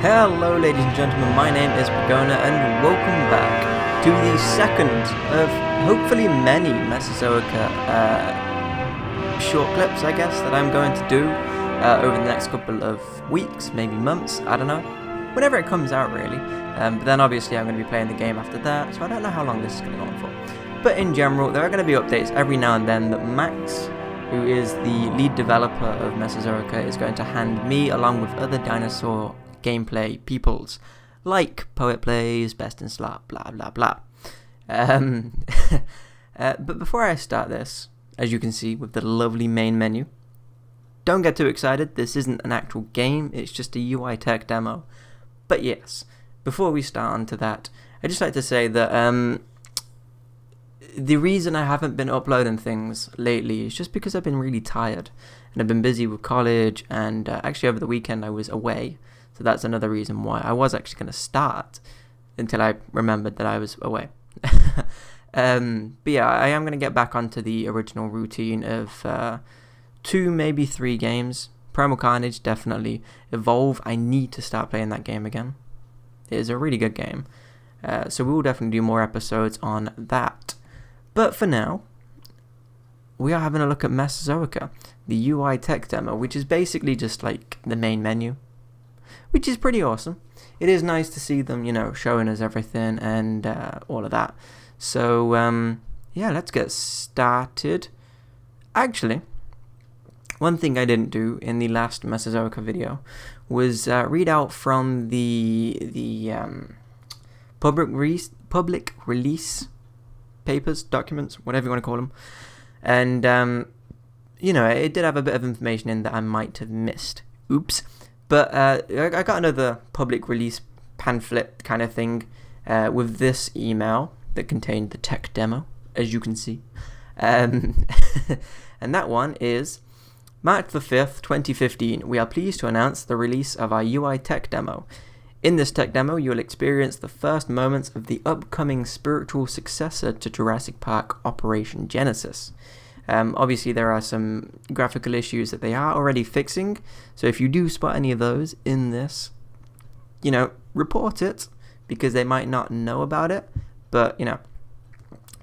Hello ladies and gentlemen, my name is Pagona and welcome back to the second of hopefully many Mesozoica short clips, I guess, that I'm going to do over the next couple of weeks, maybe months, I don't know, whenever it comes out really. But then obviously I'm going to be playing the game after that, so I don't know how long this is going to go on for. But in general, there are going to be updates every now and then that Max, who is the lead developer of Mesozoica, is going to hand me along with other dinosaur gameplay peoples like Poet Plays, Best in Slot, blah blah blah. But before I start this, as you can see with the lovely main menu, don't get too excited, this isn't an actual game, it's just a UI tech demo. But yes, before we start on to that, I'd just like to say that the reason I haven't been uploading things lately is just because I've been really tired and I've been busy with college, and actually over the weekend I was away. So that's another reason why I was actually going to start until I remembered that I was away. But yeah, I am going to get back onto the original routine of 2, maybe 3 games. Primal Carnage, definitely. Evolve, I need to start playing that game again. It is a really good game. So we will definitely do more episodes on that. But for now, we are having a look at Mesozoica, the UI tech demo, which is basically just like the main menu, which is pretty awesome. It is nice to see them, showing us everything and all of that. So, yeah, let's get started. Actually, one thing I didn't do in the last Mesozoica video was read out from the public release papers, documents, whatever you want to call them. And, it did have a bit of information in that I might have missed. Oops. But I got another public release pamphlet kind of thing with this email that contained the tech demo, as you can see. And that one is March the 5th, 2015. We are pleased to announce the release of our UI tech demo. In this tech demo, you will experience the first moments of the upcoming spiritual successor to Jurassic Park, Operation Genesis. Obviously, there are some graphical issues that they are already fixing, so if you do spot any of those in this, report it, because they might not know about it, but,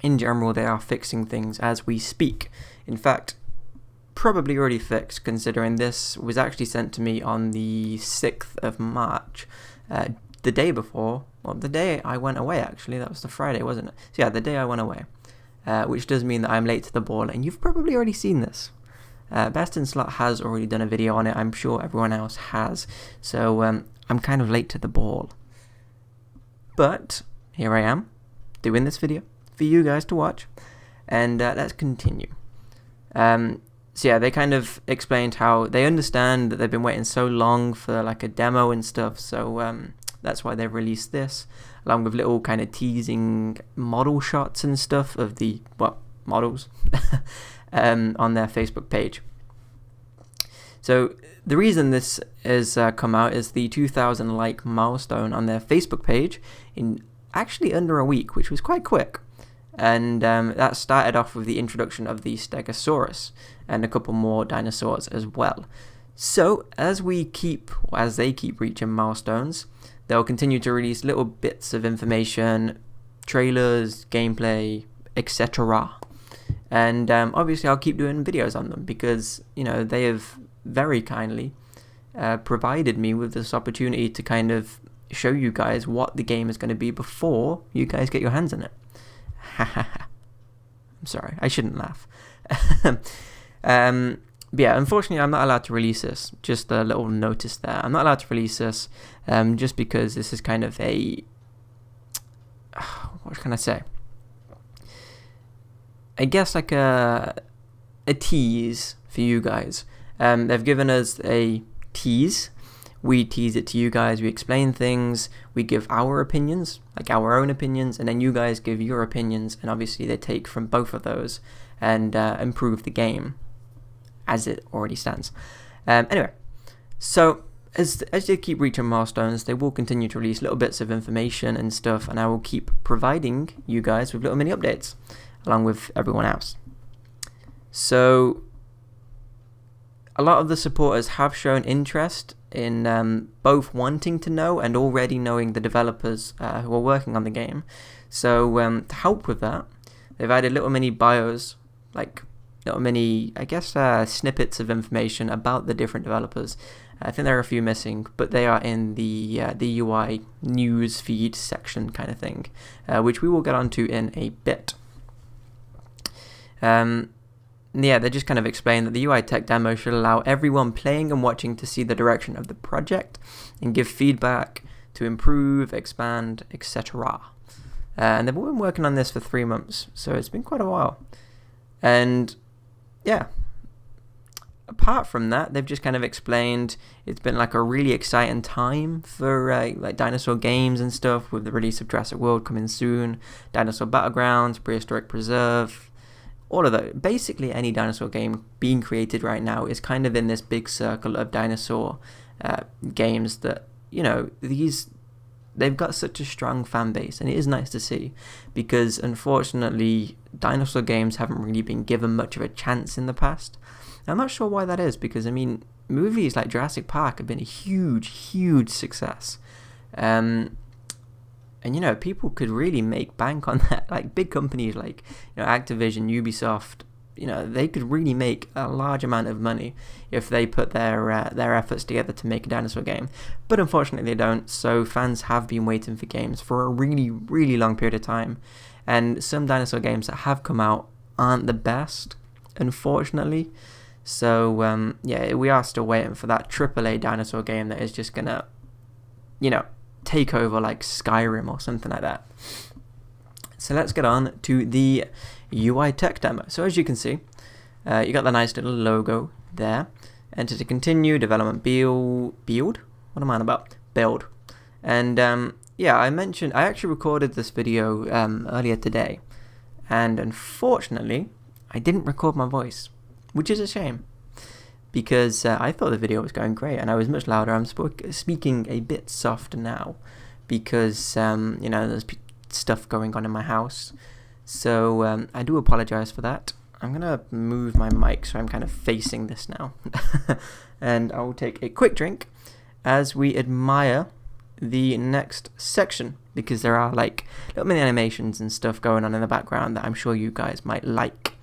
in general, they are fixing things as we speak. In fact, probably already fixed, considering this was actually sent to me on the 6th of March, the day before, well, the day I went away, actually. That was the Friday, wasn't it? So yeah, the day I went away. Which does mean that I'm late to the ball, and you've probably already seen this. Best in Slot has already done a video on it, I'm sure everyone else has, so I'm kind of late to the ball. But here I am, doing this video for you guys to watch, and let's continue. So yeah, they kind of explained how they understand that they've been waiting so long for like a demo and stuff, so that's why they've released this, along with little kind of teasing model shots and stuff of the, models on their Facebook page. So the reason this has come out is the 2,000 like milestone on their Facebook page in actually under a week, which was quite quick. And that started off with the introduction of the Stegosaurus and a couple more dinosaurs as well. So as they keep reaching milestones, they'll continue to release little bits of information, trailers, gameplay, etc. And obviously I'll keep doing videos on them because, they have very kindly provided me with this opportunity to kind of show you guys what the game is going to be before you guys get your hands on it. I'm sorry, I shouldn't laugh. But yeah, unfortunately, I'm not allowed to release this. Just a little notice there. I'm not allowed to release this just because this is kind of a... what can I say? I guess like a tease for you guys. They've given us a tease. We tease it to you guys. We explain things. We give our opinions, like our own opinions, and then you guys give your opinions. And obviously, they take from both of those and improve the game as it already stands. Anyway, so as they keep reaching milestones, they will continue to release little bits of information and stuff, and I will keep providing you guys with little mini updates along with everyone else. So a lot of the supporters have shown interest in both wanting to know and already knowing the developers who are working on the game. So to help with that, they've added little mini bios, like little mini, I guess, snippets of information about the different developers. I think there are a few missing, but they are in the UI news feed section kind of thing, which we will get onto in a bit. Yeah, they just kind of explain that the UI tech demo should allow everyone playing and watching to see the direction of the project and give feedback to improve, expand, etc. And they've been working on this for 3 months, so it's been quite a while. And yeah, apart from that, they've just kind of explained it's been like a really exciting time for like dinosaur games and stuff, with the release of Jurassic World coming soon, Dinosaur Battlegrounds, Prehistoric Preserve. All of that, basically any dinosaur game being created right now is kind of in this big circle of dinosaur games that, you know, they've got such a strong fan base, and it is nice to see, because unfortunately dinosaur games haven't really been given much of a chance in the past. I'm not sure why that is, because I mean, movies like Jurassic Park have been a huge success. And, you know, people could really make bank on that. Like, big companies like, you know, Activision, Ubisoft, you know, they could really make a large amount of money if they put their efforts together to make a dinosaur game. But unfortunately they don't, so fans have been waiting for games for a really long period of time. And some dinosaur games that have come out aren't the best, unfortunately. So, yeah, we are still waiting for that AAA dinosaur game that is just gonna, you know, take over like Skyrim or something like that. So let's get on to the UI tech demo. So as you can see, you got the nice little logo there. Enter to continue, development build. What am I on about? Build. And yeah, I actually recorded this video earlier today, and unfortunately I didn't record my voice, which is a shame, because I thought the video was going great and I was much louder. I'm speaking a bit softer now because, you know, there's stuff going on in my house. So I do apologize for that. I'm going to move my mic so I'm kind of facing this now. And I'll take a quick drink as we admire the next section, because there are like little mini animations and stuff going on in the background that I'm sure you guys might like.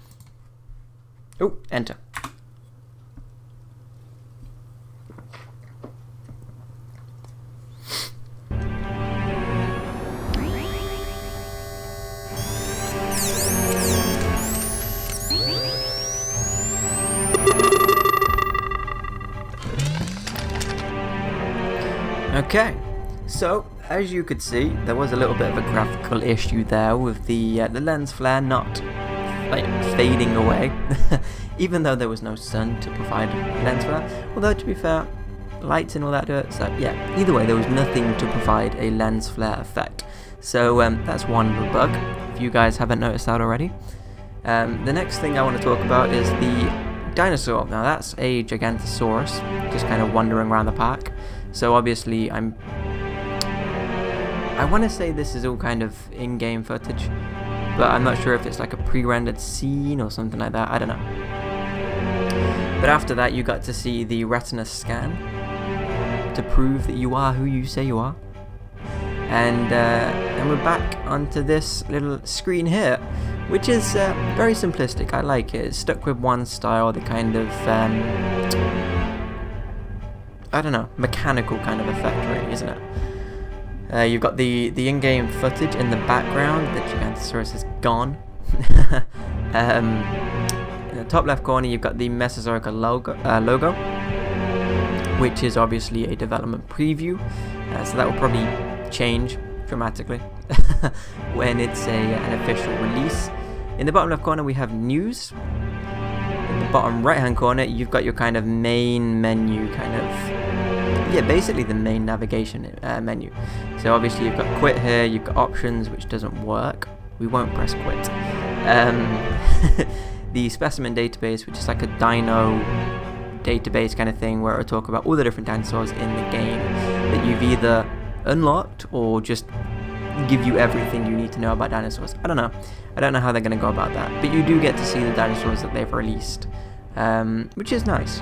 Oh, enter. Okay, so as you could see, there was a little bit of a graphical issue there with the lens flare not like fading away, even though there was no sun to provide lens flare. Although to be fair, lights and all that dirt, so yeah, either way there was nothing to provide a lens flare effect. So that's one little bug, if you guys haven't noticed that already. The next thing I want to talk about is the dinosaur. Now that's a Giganotosaurus, just kind of wandering around the park. So obviously I want to say this is all kind of in-game footage, but I'm not sure if it's like a pre-rendered scene or something like that, I don't know. But after that you got to see the retina scan to prove that you are who you say you are. And we're back onto this little screen here, which is very simplistic. I like it. It's stuck with one style, the kind of I don't know, mechanical kind of effect, really, isn't it? You've got the in-game footage in the background. The Giganotosaurus is gone. In the top left corner, you've got the Mesozoica logo, which is obviously a development preview. So that will probably change dramatically when it's an official release. In the bottom left corner, we have news. In the bottom right hand corner, you've got your kind of main menu, kind of, yeah, basically the main navigation menu. So obviously you've got quit here, you've got options, which doesn't work. We won't press quit. The specimen database, which is like a dino database kind of thing, where it'll talk about all the different dinosaurs in the game that you've either unlocked or just give you everything you need to know about dinosaurs. I don't know how they're going to go about that, but you do get to see the dinosaurs that they've released, which is nice.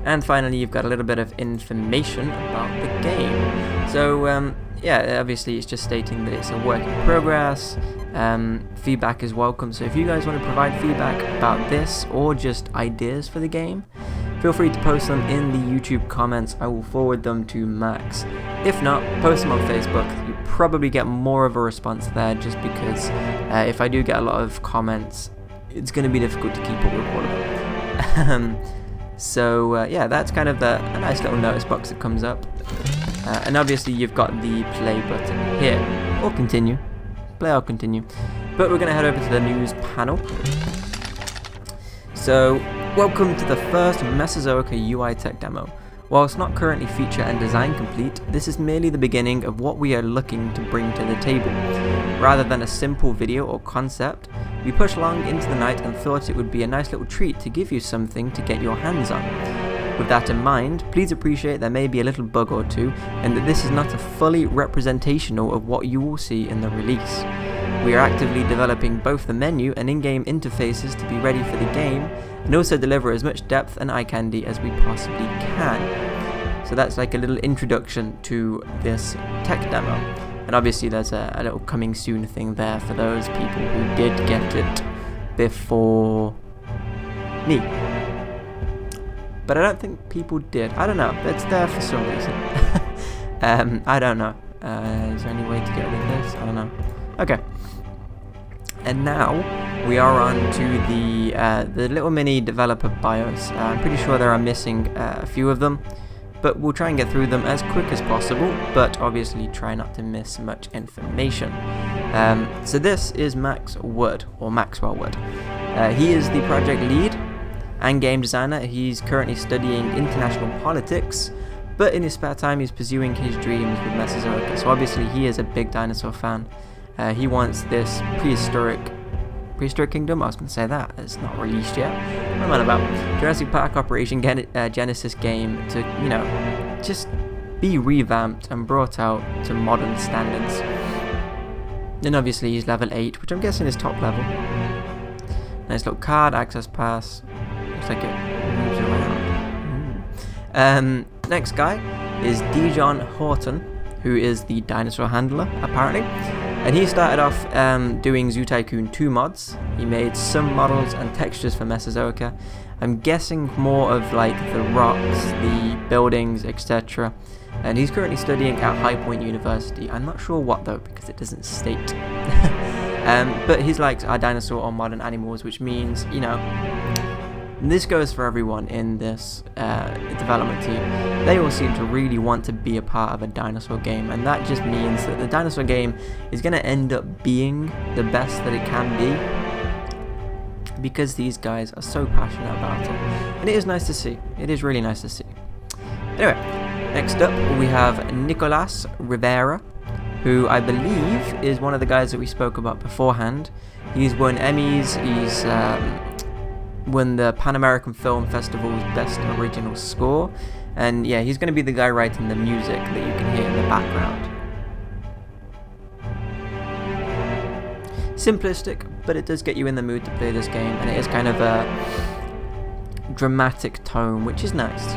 And finally, you've got a little bit of information about the game. So yeah, obviously it's just stating that it's a work in progress. Feedback is welcome, so if you guys want to provide feedback about this or just ideas for the game, feel free to post them in the YouTube comments. I will forward them to Max. If not, post them on Facebook. You probably get more of a response there, just because if I do get a lot of comments, it's going to be difficult to keep up with all of them. So yeah, that's kind of a nice little notice box that comes up. And obviously you've got the play button here, or continue. Play or continue. But we're going to head over to the news panel. So, welcome to the first Mesozoica UI tech demo. Whilst not currently feature and design complete, this is merely the beginning of what we are looking to bring to the table. Rather than a simple video or concept, we pushed long into the night and thought it would be a nice little treat to give you something to get your hands on. With that in mind, please appreciate there may be a little bug or two, and that this is not a fully representational of what you will see in the release. We are actively developing both the menu and in-game interfaces to be ready for the game, and also deliver as much depth and eye candy as we possibly can. So that's like a little introduction to this tech demo. And obviously there's a little coming soon thing there for those people who did get it before me. But I don't think people did. I don't know. It's there for some reason. I don't know. Is there any way to get rid of this? I don't know. Okay. And now we are on to the little mini developer bios. I'm pretty sure there are missing a few of them, but we'll try and get through them as quick as possible, but obviously try not to miss much information. So this is Max Wood, or Maxwell Wood. He is the project lead and game designer. He's currently studying international politics, but in his spare time he's pursuing his dreams with Mesozoica. So obviously he is a big dinosaur fan. He wants this prehistoric kingdom. I was going to say that, it's not released yet. What am I about? Jurassic Park Operation Genesis game to, you know, just be revamped and brought out to modern standards. And obviously he's level 8, which I'm guessing is top level. Nice little card, access pass. Looks like it moves around. Next guy is Dijon Horton, who is the dinosaur handler, apparently. And he started off doing Zoo Tycoon 2 mods. He made some models and textures for Mesozoica. I'm guessing more of like the rocks, the buildings, etc. And he's currently studying at High Point University. I'm not sure what though, because it doesn't state. But he's like our dinosaur or modern animals, which means, you know, this goes for everyone in this development team. They all seem to really want to be a part of a dinosaur game, and that just means that the dinosaur game is going to end up being the best that it can be, because these guys are so passionate about it. And it is nice to see. It is really nice to see. Anyway, next up we have Nicolas Rivera, who I believe is one of the guys that we spoke about beforehand. He's won Emmys, he's won the Pan American Film Festival's Best Original Score, and yeah, he's going to be the guy writing the music that you can hear in the background. Simplistic, but it does get you in the mood to play this game, and it is kind of a dramatic tone, which is nice.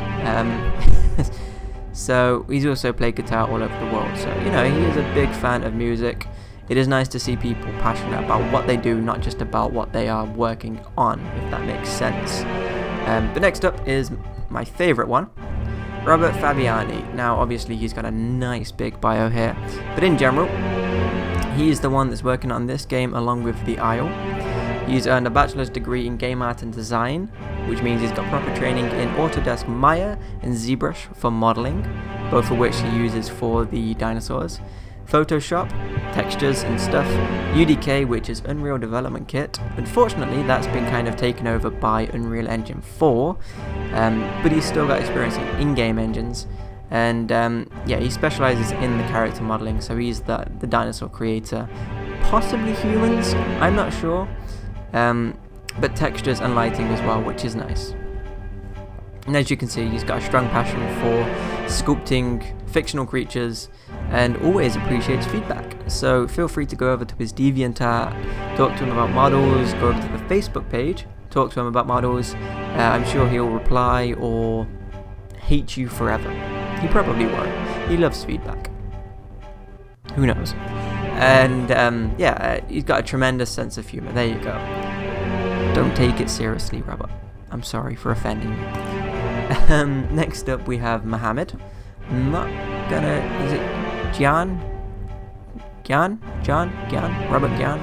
So he's also played guitar all over the world, so you know, he is a big fan of music. It is nice to see people passionate about what they do, not just about what they are working on, if that makes sense. But next up is my favourite one, Robert Fabiani. Now obviously he's got a nice big bio here, but in general, he is the one that's working on this game along with The Isle. He's earned a bachelor's degree in game art and design, which means he's got proper training in Autodesk Maya and ZBrush for modelling, both of which he uses for the dinosaurs. Photoshop, textures and stuff, UDK, which is Unreal Development Kit. Unfortunately, that's been kind of taken over by Unreal Engine 4, but he's still got experience in in-game engines, and yeah, he specializes in the character modeling, so he's the dinosaur creator. Possibly humans, I'm not sure, but textures and lighting as well, which is nice. And as you can see, he's got a strong passion for sculpting fictional creatures and always appreciates feedback. So feel free to go over to his DeviantArt, talk to him about models, go over to the Facebook page, talk to him about models. I'm sure he'll reply or hate you forever. He probably won't. He loves feedback. Who knows? And he's got a tremendous sense of humor. There you go. Don't take it seriously, Robert. I'm sorry for offending you. Next up we have Mohammed. I'm not gonna... Is it Gian? Robert Gian?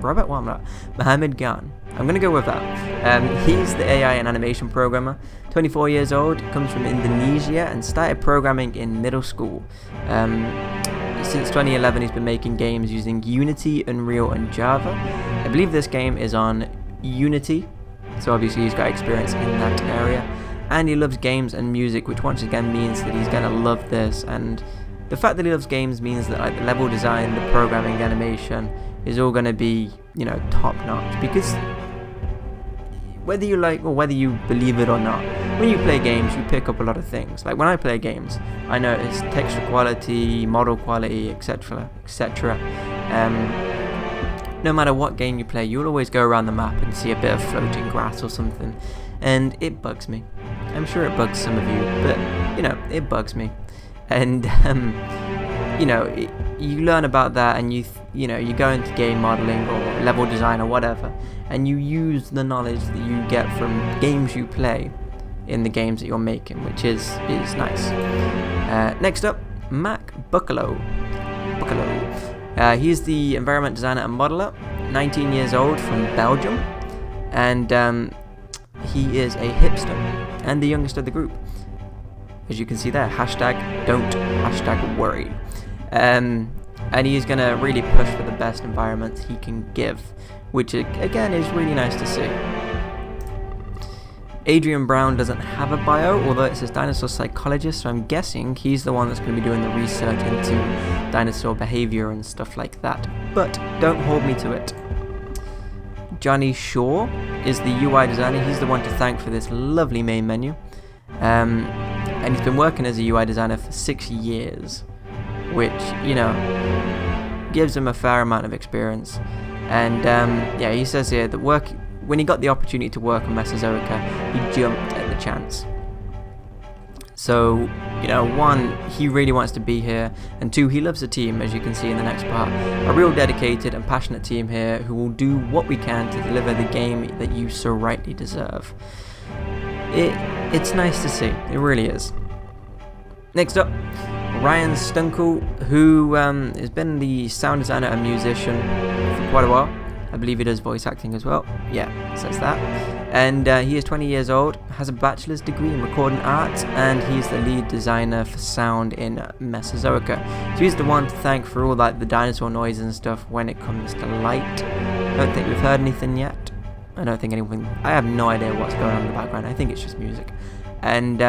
Robert? Well, I'm not. Mohammed Gian. I'm gonna go with that. He's the AI and animation programmer. 24 years old, comes from Indonesia, and started programming in middle school. Since 2011, he's been making games using Unity, Unreal, and Java. I believe this game is on Unity, so obviously he's got experience in that area. And he loves games and music, which once again means that he's gonna love this. And the fact that he loves games means that like the level design, the programming, the animation is all gonna be, you know, top notch. Because whether you like or whether you believe it or not, when you play games, you pick up a lot of things. Like when I play games, I notice texture quality, model quality, etc., etc. No matter what game you play, you'll always go around the map and see a bit of floating grass or something, and it bugs me. I'm sure it bugs some of you, but you know, it bugs me. And you know, you learn about that, and you go into game modeling or level design or whatever, and you use the knowledge that you get from games you play in the games that you're making, which is nice. Next up, Mac Buccalo. He's the environment designer and modeler, 19 years old, from Belgium, and he is a hipster and the youngest of the group. As you can see there, #don't #worry. And he's gonna really push for the best environments he can give, which again is really nice to see. Adrian Brown doesn't have a bio, although it says dinosaur psychologist, so I'm guessing he's the one that's going to be doing the research into dinosaur behavior and stuff like that. But don't hold me to it. Johnny Shaw is the UI designer. He's the one to thank for this lovely main menu. And he's been working as a UI designer for 6 years, which, you know, gives him a fair amount of experience. And he says here that when he got the opportunity to work on Mesozoica, he jumped at the chance. So, you know, 1, he really wants to be here, and 2, he loves the team, as you can see in the next part. A real dedicated and passionate team here who will do what we can to deliver the game that you so rightly deserve. It's nice to see, it really is. Next up, Ryan Stunkel, who has been the sound designer and musician for quite a while. I believe he does voice acting as well. Yeah, it says that. And he is 20 years old, has a bachelor's degree in recording arts, and he's the lead designer for sound in Mesozoica. So he's the one to thank for all like the dinosaur noise and stuff when it comes to light. I don't think we've heard anything yet. I have no idea what's going on in the background. I think it's just music. And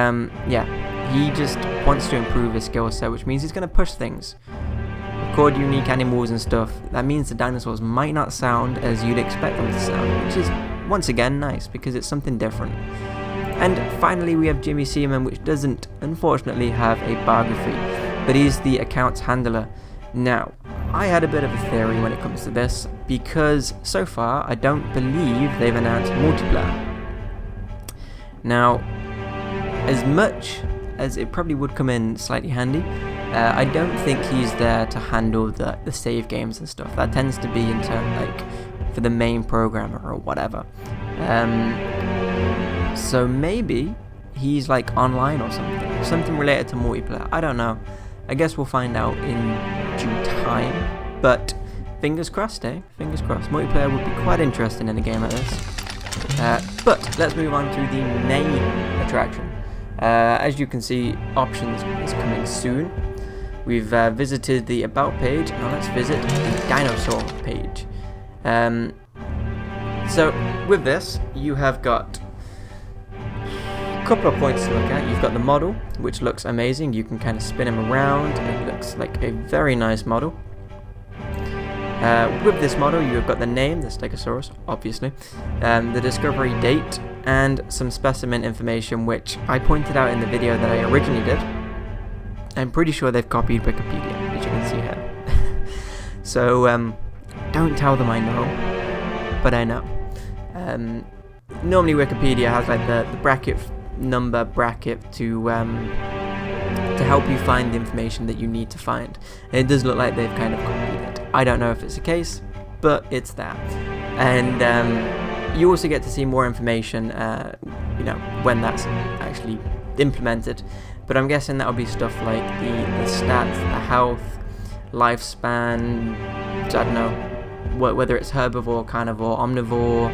he just wants to improve his skill set, which means he's going to push things. Record unique animals and stuff. That means the dinosaurs might not sound as you'd expect them to sound, which is once again nice because it's something different. And finally we have Jimmy Seaman, which doesn't unfortunately have a biography, but he's the accounts handler. Now, I had a bit of a theory when it comes to this, because so far I don't believe they've announced multiplayer. Now, as much as it probably would come in slightly handy, I don't think he's there to handle the save games and stuff. That tends to be in turn like for the main programmer or whatever. So maybe he's like online or something related to multiplayer. I don't know. I guess we'll find out in due time. But fingers crossed, eh? Fingers crossed. Multiplayer would be quite interesting in a game like this. But let's move on to the main attraction. As you can see, options is coming soon. We've visited the about page. Now let's visit the dinosaur page. So with this, you have got a couple of points to look at. You've got the model, which looks amazing. You can kind of spin him around. It looks like a very nice model. With this model, you've got the name, the Stegosaurus, obviously, the discovery date, and some specimen information, which I pointed out in the video that I originally did. I'm pretty sure they've copied Wikipedia, as you can see here. So, don't tell them I know, but I know. Normally Wikipedia has like the bracket number bracket to help you find the information that you need to find. And it does look like they've kind of copied it. I don't know if it's the case, but it's there. And you also get to see more information, when that's actually implemented. But I'm guessing that'll be stuff like the stats, the health, lifespan, I don't know, whether it's herbivore, carnivore, omnivore,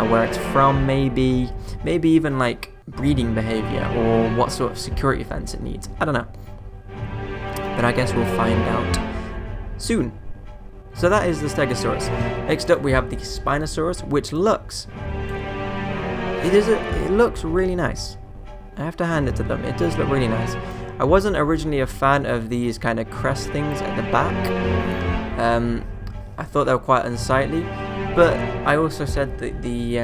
where it's from, maybe even like breeding behavior or what sort of security fence it needs. I don't know. But I guess we'll find out soon. So that is the Stegosaurus. Next up we have the Spinosaurus, which looks really nice. I have to hand it to them. It does look really nice. I wasn't originally a fan of these kind of crest things at the back. I thought they were quite unsightly, but I also said that the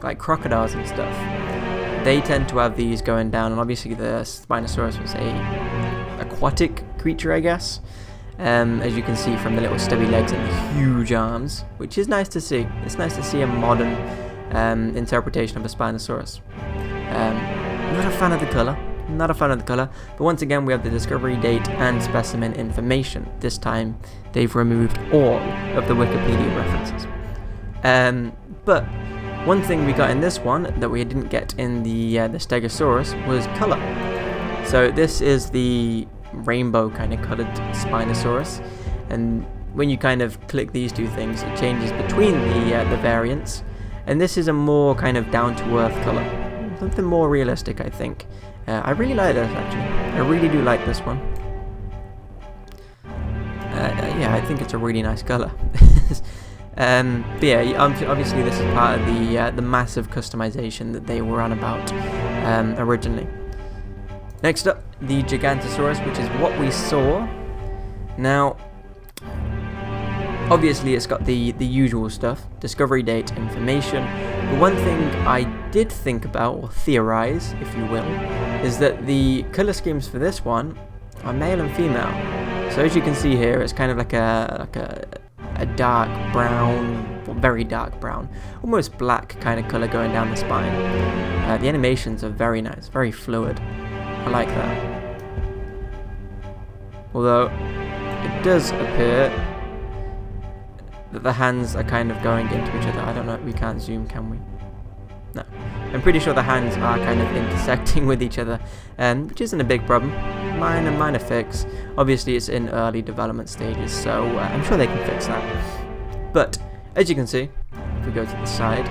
like crocodiles and stuff, they tend to have these going down, and obviously the Spinosaurus was a aquatic creature, I guess. As you can see from the little stubby legs and the huge arms, which is nice to see. It's nice to see a modern interpretation of a Spinosaurus. Not a fan of the colour. But once again we have the discovery date and specimen information. This time they've removed all of the Wikipedia references. But one thing we got in this one that we didn't get in the Stegosaurus was colour. So this is the rainbow kind of coloured Spinosaurus, and when you kind of click these two things, it changes between the variants, and this is a more kind of down-to-earth colour, something more realistic, I think. I really like this, actually. I really do like this one. Yeah, I think it's a really nice colour. But yeah, obviously this is part of the massive customization that they were on about originally. Next up, the Giganotosaurus, which is what we saw. Now, obviously it's got the usual stuff, discovery date, information. But one thing I did think about, or theorize, if you will, is that the colour schemes for this one are male and female. So as you can see here, it's kind of like a dark brown, or very dark brown, almost black kind of colour going down the spine. The animations are very nice, very fluid. I like that. Although it does appear that the hands are kind of going into each other. I don't know, we can't zoom, can we? No. I'm pretty sure the hands are kind of intersecting with each other, which isn't a big problem. Minor fix. Obviously it's in early development stages, so I'm sure they can fix that. But as you can see, if we go to the side,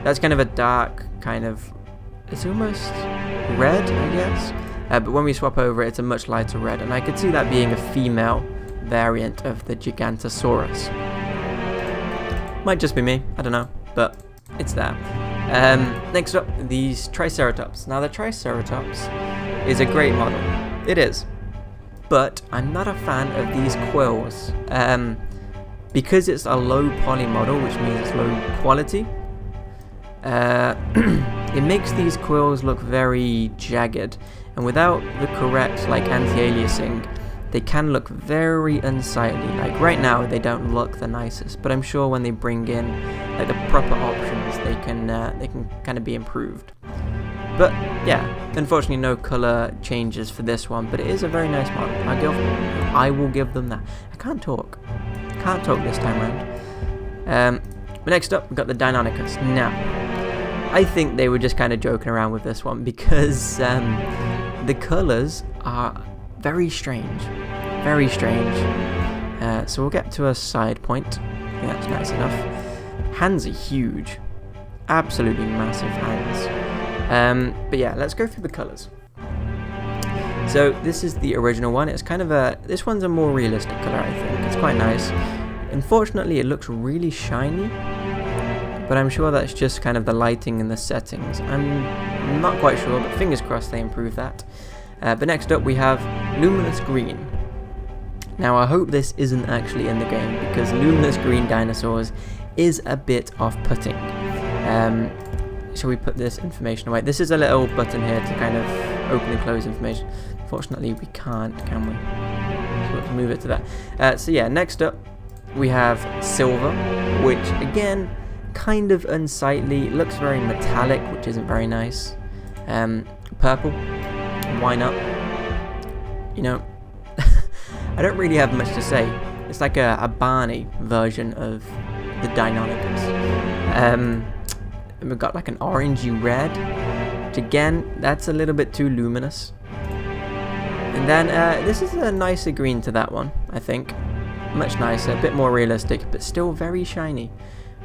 that's kind of a dark kind of, it's almost red, I guess. But when we swap over, it's a much lighter red, and I could see that being a female variant of the Giganotosaurus. Might just be me, I don't know, but it's there. Next up, these Triceratops. Now the Triceratops is a great model. It is. But I'm not a fan of these quills. Because it's a low poly model, which means it's low quality, it makes these quills look very jagged, and without the correct like anti-aliasing, they can look very unsightly. Like right now they don't look the nicest, but I'm sure when they bring in like the proper options, they can kind of be improved. But yeah, unfortunately no color changes for this one, but it is a very nice model. I will give them that. I can't talk this time around. But next up we've got the Devonianchus. Now I think they were just kind of joking around with this one because the colors are very strange. So we'll get to a side point. I think that's nice enough. Hands are huge, absolutely massive hands. But yeah, let's go through the colors. So this is the original one. It's kind of this one's a more realistic color, I think. It's quite nice. Unfortunately, it looks really shiny, but I'm sure that's just kind of the lighting and the settings. I'm not quite sure, but fingers crossed they improve that. But next up we have luminous green. Now I hope this isn't actually in the game, because luminous green dinosaurs is a bit off-putting. Shall we put this information away? This is a little button here to kind of open and close information. Fortunately we can't, can we? So let's move it to that. So yeah, next up we have silver, which again, kind of unsightly, looks very metallic, which isn't very nice. Purple, why not? You know, I don't really have much to say. It's like a Barney version of the Deinonychus. And we've got like an orangey red, which again, that's a little bit too luminous. And then this is a nicer green to that one, I think. Much nicer, a bit more realistic, but still very shiny.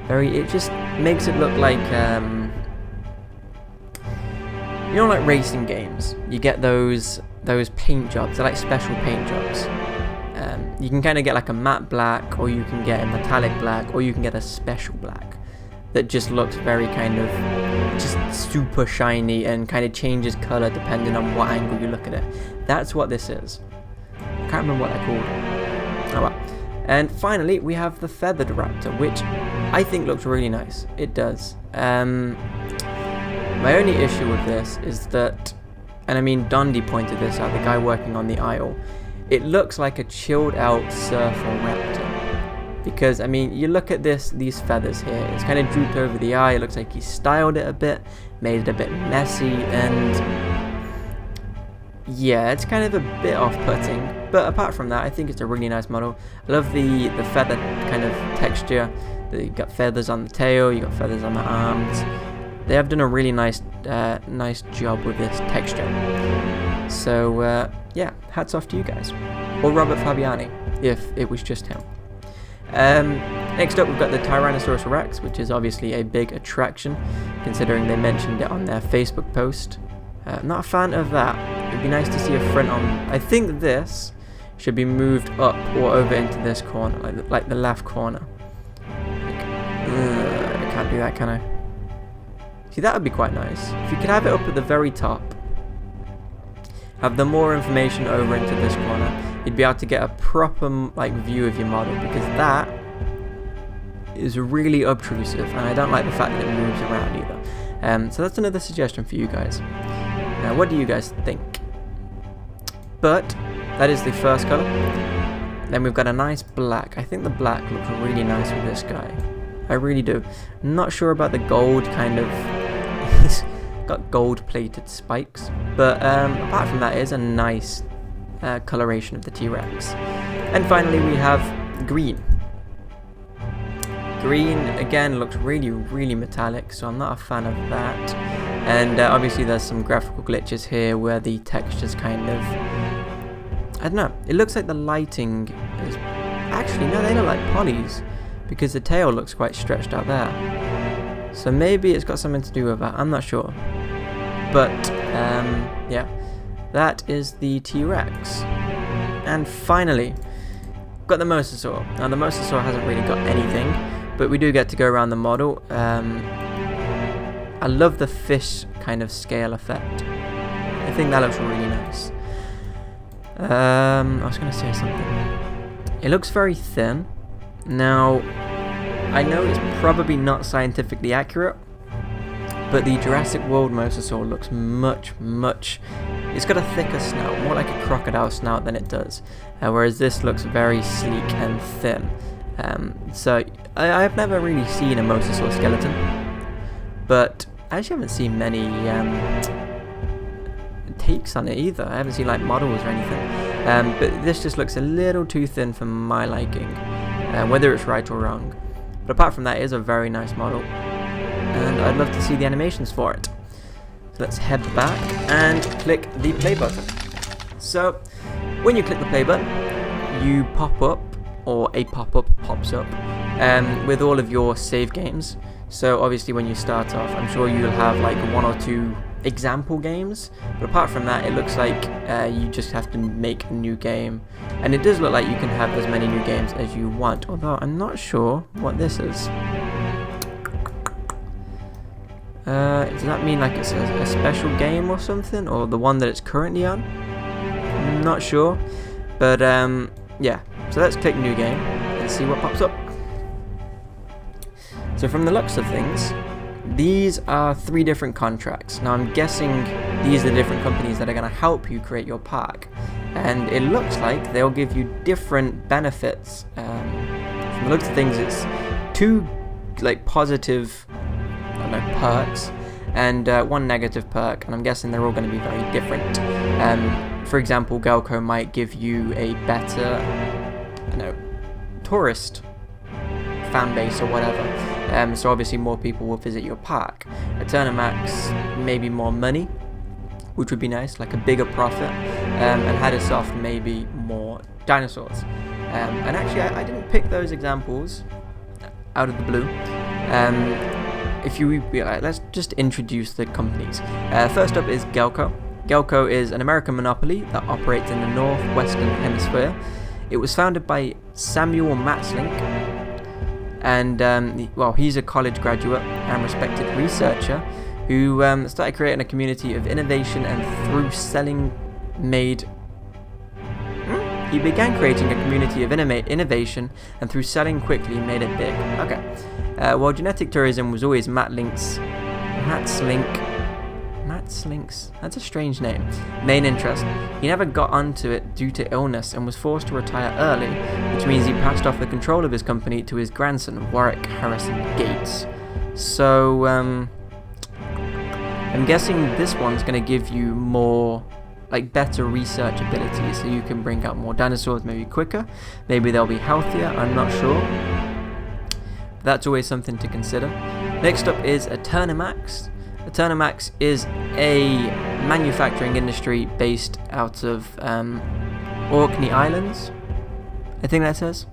It just makes it look like, you know, like racing games. You get those paint jobs. They're like special paint jobs. You can kind of get like a matte black, or you can get a metallic black, or you can get a special black that just looks very kind of just super shiny and kind of changes color depending on what angle you look at it. That's what this is. I can't remember what they're called. Oh well. And finally, we have the feathered raptor, which I think looks really nice. It does. My only issue with this is that, and I mean Dondi pointed this out, the guy working on the aisle, it looks like a chilled out surfer raptor. Because, I mean, you look at these feathers here, it's kind of drooped over the eye, it looks like he styled it a bit, made it a bit messy, and yeah, it's kind of a bit off-putting. But apart from that, I think it's a really nice model. I love the feather kind of texture. You got feathers on the tail, you got feathers on the arms. They have done a really nice job with this texture. So yeah, hats off to you guys. Or Robert Fabiani, if it was just him. Next up, we've got the Tyrannosaurus Rex, which is obviously a big attraction, considering they mentioned it on their Facebook post. Not a fan of that. It'd be nice to see a front on. I think this should be moved up or over into this corner, like the left corner. I can't do that, can I? See, that would be quite nice. If you could have it up at the very top, have the more information over into this corner, you'd be able to get a proper like view of your model, because that is really obtrusive, and I don't like the fact that it moves around either. So that's another suggestion for you guys. What do you guys think? But that is the first color. Then we've got a nice black. I think the black looks really nice with this guy. I really do. I'm not sure about the gold kind of. He's got gold-plated spikes, but apart from that, it is a nice coloration of the T-Rex. And finally, we have green. Green again looks really metallic, so I'm not a fan of that. And obviously there's some graphical glitches here where the textures kind of, I don't know, it looks like the lighting is, actually no, they look like polys, because the tail looks quite stretched out there. So maybe it's got something to do with that, I'm not sure. But yeah, that is the T-Rex. And finally, got the Mosaur. Now the Mosaur hasn't really got anything, but we do get to go around the model. I love the fish kind of scale effect. I think that looks really nice. I was going to say something. It looks very thin. Now, I know it's probably not scientifically accurate, but the Jurassic World Mosasaur looks much, it's got a thicker snout, more like a crocodile snout than it does, whereas this looks very sleek and thin. So I've never really seen a Mosasaur skeleton, but I actually haven't seen many takes on it either. I haven't seen like models or anything, but this just looks a little too thin for my liking, whether it's right or wrong. But apart from that, it is a very nice model, and I'd love to see the animations for it. So let's head back and click the play button. So when you click the play button, you pop up, or a pop-up pops up with all of your save games. So obviously when you start off, I'm sure you'll have like 1 or 2 example games, but apart from that, it looks like you just have to make a new game, and it does look like you can have as many new games as you want, although I'm not sure what this is. Does that mean like it's a special game or something, or the one that it's currently on? I'm not sure, but yeah, so let's click new game and see what pops up. So from the looks of things, these are 3 different contracts. Now I'm guessing these are the different companies that are going to help you create your park, and it looks like they'll give you different benefits. From the looks of things, it's 2 like positive, I don't know, perks, and one negative perk, and I'm guessing they're all going to be very different. For example, Gelco might give you a better, tourist fan base or whatever. So obviously more people will visit your park. Eternamax, maybe more money, which would be nice, like a bigger profit. And Hadasoft, maybe more dinosaurs. And actually, I didn't pick those examples out of the blue. Let's just introduce the companies. First up is Gelco. Gelco is an American monopoly that operates in the northwestern hemisphere. It was founded by Samuel Matzlink, and he's a college graduate and respected researcher who started creating a community of innovation, and through he began creating a community of innovation, and through selling quickly made it big. Okay. While genetic tourism was always Matzlink's, that's a strange name, main interest, he never got onto it due to illness and was forced to retire early, which means he passed off the control of his company to his grandson, Warwick Harrison Gates. So, I'm guessing this one's going to give you more, better research abilities, so you can bring out more dinosaurs maybe quicker, maybe they'll be healthier, I'm not sure. That's always something to consider. Next up is Eternamax. Eternamax is a manufacturing industry based out of Orkney Islands, I think that says,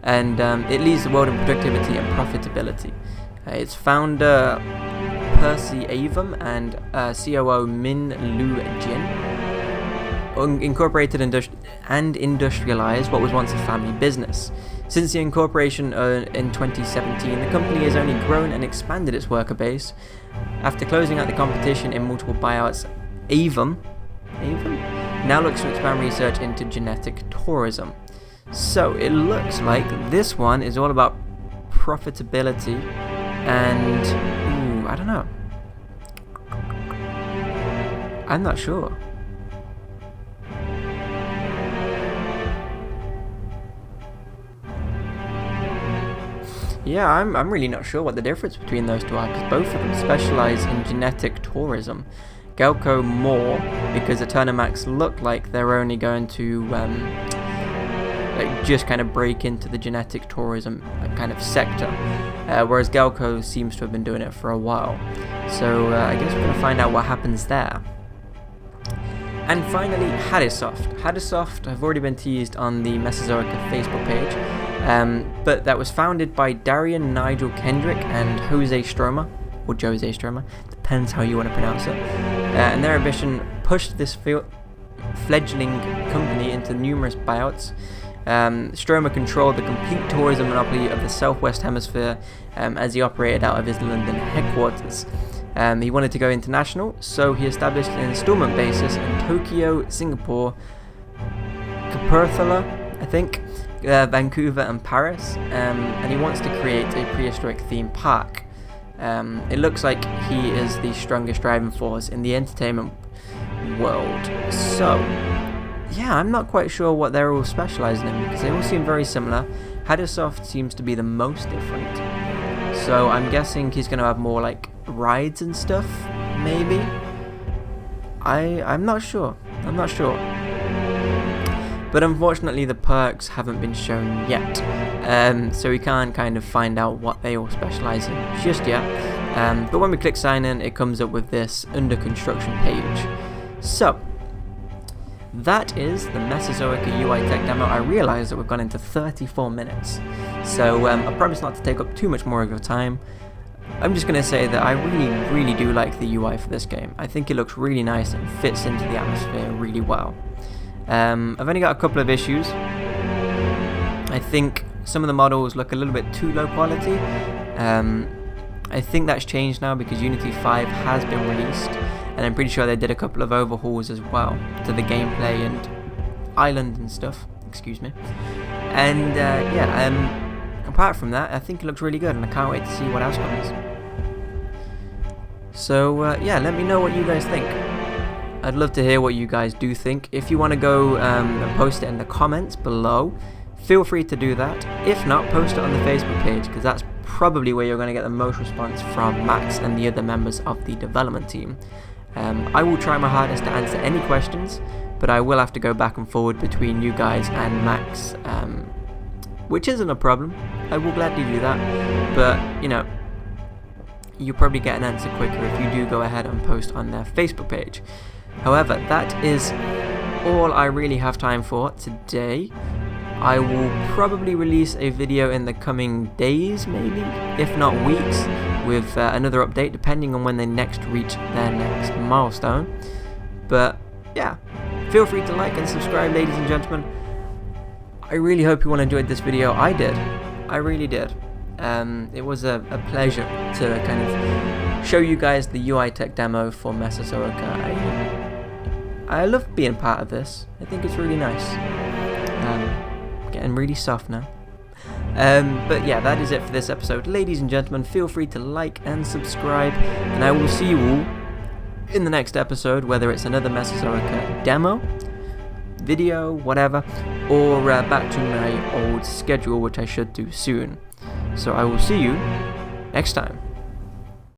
and it leads the world in productivity and profitability. Its founder Percy Avum and COO Min Lu Jin incorporated and industrialized what was once a family business. Since the incorporation in 2017, the company has only grown and expanded its worker base. After closing out the competition in multiple buyouts, Avum now looks to expand research into genetic tourism. So it looks like this one is all about profitability and I don't know. I'm not sure. Yeah, I'm really not sure what the difference between those two are, because both of them specialize in genetic tourism. Gelco more, because Eternamax look like they're only going to just kind of break into the genetic tourism kind of sector, whereas Gelco seems to have been doing it for a while. So I guess we're going to find out what happens there. And finally, Hadasoft. Hadasoft have already been teased on the Mesozoica Facebook page. But that was founded by Darian Nigel Kendrick and Jose Stromer, depends how you want to pronounce it. And their ambition pushed this fledgling company into numerous buyouts. Stromer controlled the complete tourism monopoly of the southwest hemisphere as he operated out of his London headquarters. He wanted to go international, so he established an installment basis in Tokyo, Singapore, Capurthala, I think, Vancouver and Paris, and he wants to create a prehistoric theme park. It looks like he is the strongest driving force in the entertainment world. So, yeah, I'm not quite sure what they're all specializing in, because they all seem very similar. Hadasoft seems to be the most different. So I'm guessing he's going to have more rides and stuff, maybe? I'm not sure. But unfortunately the perks haven't been shown yet, so we can't kind of find out what they all specialize in just yet. But when we click sign in, it comes up with this under construction page. So that is the Mesozoica UI tech demo. I realize that we've gone into 34 minutes, so I promise not to take up too much more of your time. I'm just going to say that I really do like the UI for this game. I think it looks really nice and fits into the atmosphere really well. I've only got a couple of issues. I think some of the models look a little bit too low quality. I think that's changed now because Unity 5 has been released, and I'm pretty sure they did a couple of overhauls as well to the gameplay and island and stuff. Excuse me. And apart from that, I think it looks really good, and I can't wait to see what else comes. So let me know what you guys think. I'd love to hear what you guys do think. If you want to go and post it in the comments below, feel free to do that. If not, post it on the Facebook page, because that's probably where you're going to get the most response from Max and the other members of the development team. I will try my hardest to answer any questions, but I will have to go back and forward between you guys and Max, which isn't a problem. I will gladly do that, but you know, you'll probably get an answer quicker if you do go ahead and post on their Facebook page. However, that is all I really have time for today. I will probably release a video in the coming days, maybe, if not weeks, with another update depending on when they next reach their next milestone. But yeah, feel free to like and subscribe, ladies and gentlemen. I really hope you all enjoyed this video. I did. I really did. It was a pleasure to kind of show you guys the UI tech demo for Mesozoica. I love being part of this. I think it's really nice. Getting really soft now. But yeah, that is it for this episode. Ladies and gentlemen, feel free to like and subscribe, and I will see you all in the next episode, whether it's another Mesozoica demo, video, whatever, or back to my old schedule, which I should do soon. So I will see you next time.